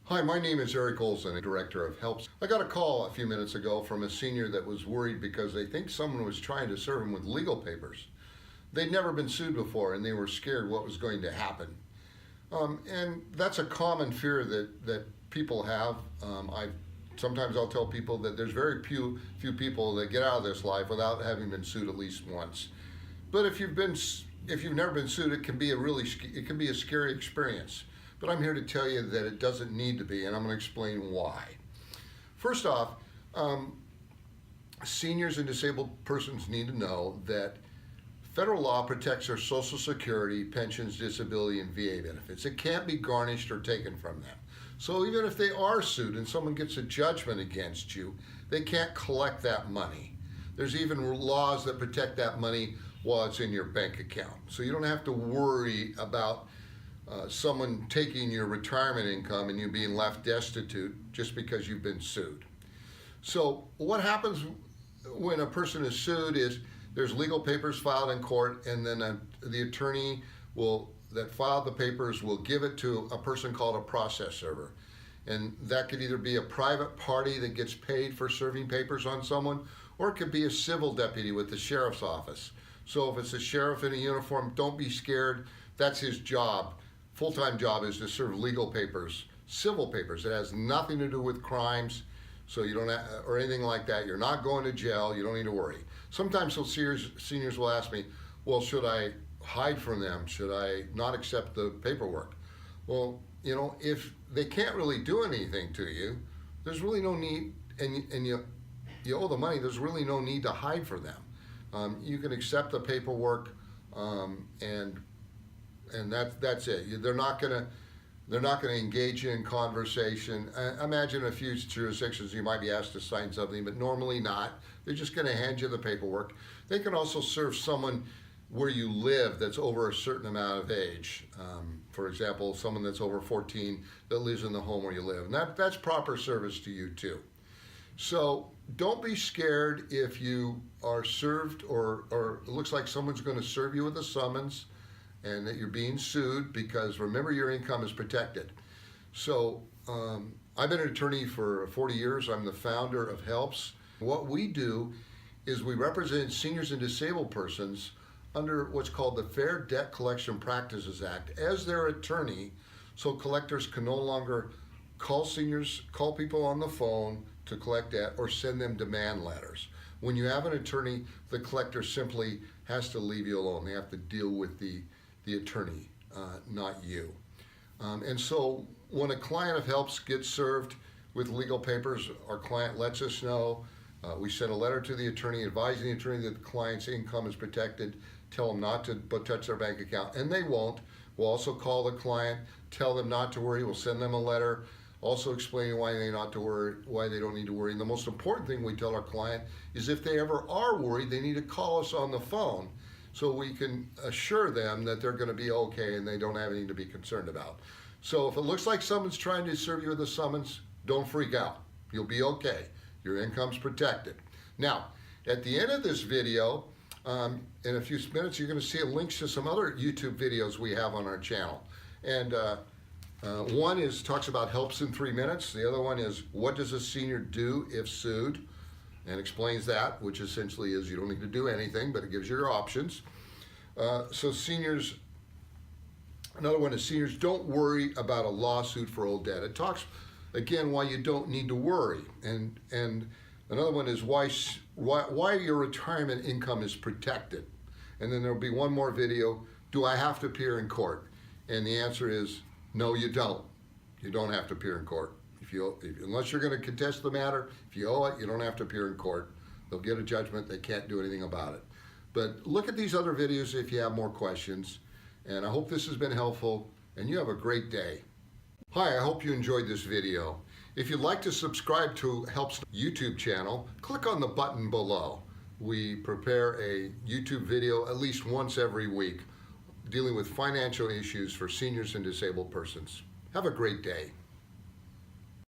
Hi, my name is Eric Olson, Director of HELPS. I got a call a few minutes ago from a senior that was worried because they think someone was trying to serve him with legal papers. They'd never been sued before and they were scared what was going to happen. And that's a common fear that people have. Sometimes I'll tell people that there's very few people that get out of this life without having been sued at least once. But if you've never been sued, it can be a scary experience. But I'm here to tell you that it doesn't need to be, and I'm going to explain why. First off, seniors and disabled persons need to know that federal law protects their Social Security, pensions, disability, and VA benefits. It can't be garnished or taken from them. So even if they are sued and someone gets a judgment against you, they can't collect that money. There's even laws that protect that money while it's in your bank account. So you don't have to worry about someone taking your retirement income and you being left destitute just because you've been sued. So what happens when a person is sued is there's legal papers filed in court, and then the attorney that filed the papers will give it to a person called a process server. And that could either be a private party that gets paid for serving papers on someone, or it could be a civil deputy with the sheriff's office. So if it's a sheriff in a uniform, don't be scared. That's his job. Full-time job is to serve legal papers, civil papers. It has nothing to do with crimes, so you don't or anything like that. You're not going to jail. You don't need to worry. Sometimes seniors will ask me, well, should I hide from them? Should I not accept the paperwork? Well, if they can't really do anything to you, there's really no need, and you owe the money, there's really no need to hide from them. You can accept the paperwork, and that's it. They're not gonna engage you in conversation. Imagine a few jurisdictions you might be asked to sign something, but normally not. They're just gonna hand you the paperwork. They can also serve someone where you live that's over a certain amount of age. For example, someone that's over 14 that lives in the home where you live. And that's proper service to you too. So don't be scared if you are served or it looks like someone's gonna serve you with a summons and that you're being sued, because remember, your income is protected. So I've been an attorney for 40 years. I'm the founder of HELPS. What we do is we represent seniors and disabled persons under what's called the Fair Debt Collection Practices Act as their attorney, so collectors can no longer call people on the phone to collect debt or send them demand letters. When you have an attorney, the collector simply has to leave you alone. They have to deal with the attorney, not you. And so when a client of HELPS gets served with legal papers, our client lets us know. We send a letter to the attorney advising the attorney that the client's income is protected, tell them not to touch their bank account, and they won't. We'll also call the client, tell them not to worry. We'll send them a letter also explaining why they don't need to worry. And the most important thing we tell our client is if they ever are worried, they need to call us on the phone so we can assure them that they're going to be okay and they don't have anything to be concerned about. So if it looks like someone's trying to serve you with a summons, don't freak out. You'll be okay. Your income's protected. Now, at the end of this video, in a few minutes, you're going to see links to some other YouTube videos we have on our channel. And one talks about HELPS in 3 minutes. The other one is what does a senior do if sued, and explains that, which essentially is you don't need to do anything, but it gives you your options. Another one is seniors don't worry about a lawsuit for old debt. It talks, again, why you don't need to worry. And another one is why your retirement income is protected. And then there'll be one more video, do I have to appear in court? And the answer is, no, you don't. You don't have to appear in court. Unless you're going to contest the matter, if you owe it, you don't have to appear in court. They'll get a judgment. They can't do anything about it. But look at these other videos if you have more questions. And I hope this has been helpful, and you have a great day. Hi, I hope you enjoyed this video. If you'd like to subscribe to HELPS YouTube channel, click on the button below. We prepare a YouTube video at least once every week dealing with financial issues for seniors and disabled persons. Have a great day.